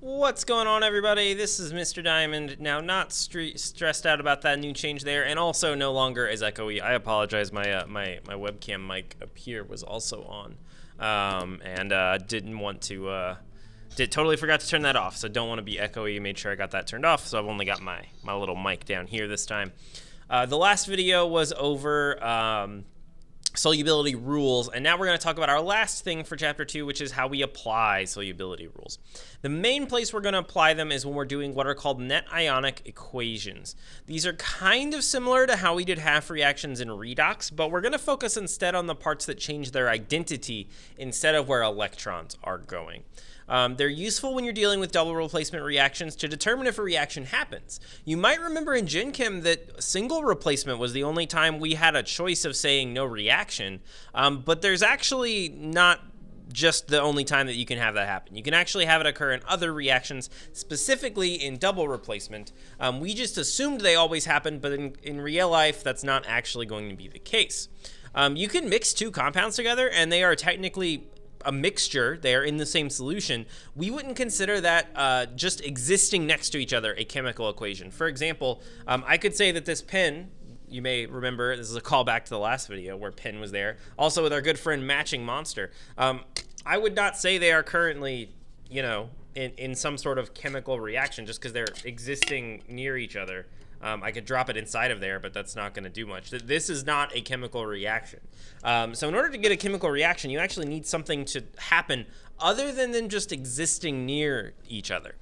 What's going on, everybody? This is Mr. Diamond. Now, not stressed out about that new change there, and also no longer as echoey. I apologize. My webcam mic up here was also on, and didn't want to. Totally forgot to turn that off, so don't want to be echoey. Made sure I got that turned off, so I've only got my little mic down here this time. The last video was over solubility rules, and now we're going to talk about our last thing for chapter 2, which is how we apply solubility rules. The main place we're going to apply them is when we're doing what are called net ionic equations. These are kind of similar to how we did half reactions in redox, but we're going to focus instead on the parts that change their identity instead of where electrons are going. They're useful when you're dealing with double replacement reactions to determine if a reaction happens. You might remember in Gen Chem that single replacement was the only time we had a choice of saying no reaction, but there's actually not just the only time that you can have that happen. You can actually have it occur in other reactions, specifically in double replacement. We just assumed they always happened, but in real life, that's not actually going to be the case. You can mix two compounds together, and they are technically a mixture. They are in the same solution. We wouldn't consider that just existing next to each other a chemical equation. For example, I could say that this pen, you may remember, this is a callback to the last video where pen was there, also with our good friend matching monster. I would not say they are currently, in some sort of chemical reaction just because they're existing near each other. I could drop it inside of there, but that's not going to do much. This is not a chemical reaction. So in order to get a chemical reaction, you actually need something to happen other than just existing near each other.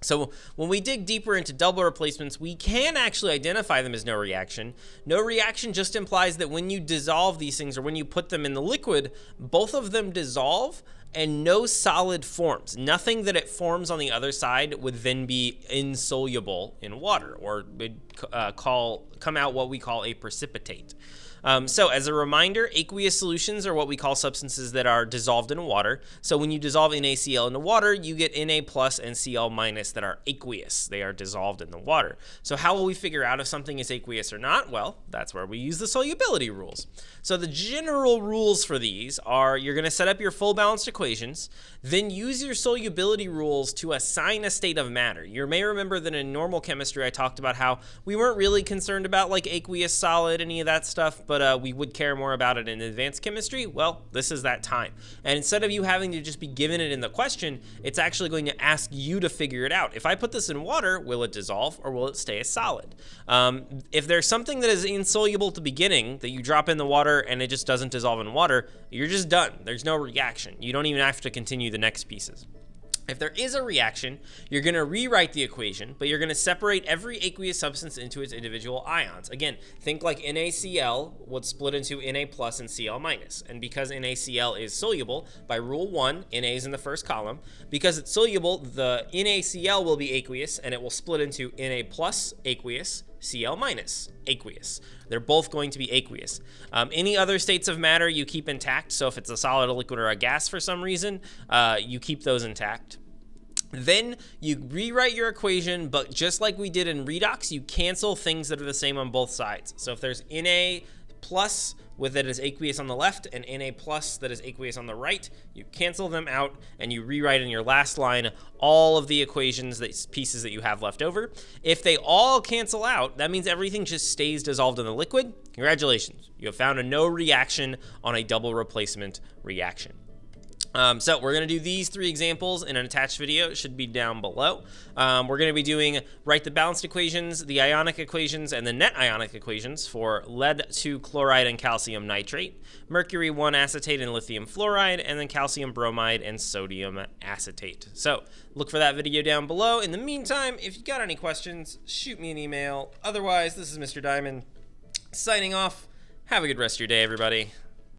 So when we dig deeper into double replacements, we can actually identify them as no reaction. No reaction just implies that when you dissolve these things or when you put them in the liquid, both of them dissolve and no solid forms. Nothing that it forms on the other side would then be insoluble in water or would come out what we call a precipitate. So as a reminder, aqueous solutions are what we call substances that are dissolved in water. So when you dissolve NaCl into water, you get Na plus and Cl minus that are aqueous. They are dissolved in the water. So how will we figure out if something is aqueous or not? Well, that's where we use the solubility rules. So the general rules for these are you're going to set up your full balanced equations, then use your solubility rules to assign a state of matter. You may remember that in normal chemistry, I talked about how we weren't really concerned about like aqueous solid, any of that stuff, but we would care more about it in advanced chemistry. Well, this is that time. And instead of you having to just be given it in the question, it's actually going to ask you to figure it out. If I put this in water, will it dissolve or will it stay a solid? If there's something that is insoluble at the beginning that you drop in the water and it just doesn't dissolve in water, you're just done. There's no reaction. You don't even have to continue the next pieces. If there is a reaction, you're going to rewrite the equation, but you're going to separate every aqueous substance into its individual ions. Again, think like NaCl would split into Na plus and Cl minus. And because NaCl is soluble, by rule 1, Na is in the first column. Because it's soluble, the NaCl will be aqueous, and it will split into Na plus aqueous, Cl minus aqueous. They're both going to be aqueous. Any other states of matter you keep intact. So if it's a solid, a liquid, or a gas for some reason, you keep those intact. Then you rewrite your equation, but just like we did in redox, you cancel things that are the same on both sides. So if there's Na plus with it as aqueous on the left and Na plus that is aqueous on the right, you cancel them out and you rewrite in your last line all of the equations, pieces that you have left over. If they all cancel out, that means everything just stays dissolved in the liquid. Congratulations, you have found a no reaction on a double replacement reaction. So we're going to do these 3 examples in an attached video. It should be down below. We're going to be doing write the balanced equations, the ionic equations, and the net ionic equations for lead 2 chloride and calcium nitrate, mercury 1 acetate and lithium fluoride, and then calcium bromide and sodium acetate. So look for that video down below. In the meantime, if you got any questions, shoot me an email. Otherwise, this is Mr. Diamond signing off. Have a good rest of your day, everybody.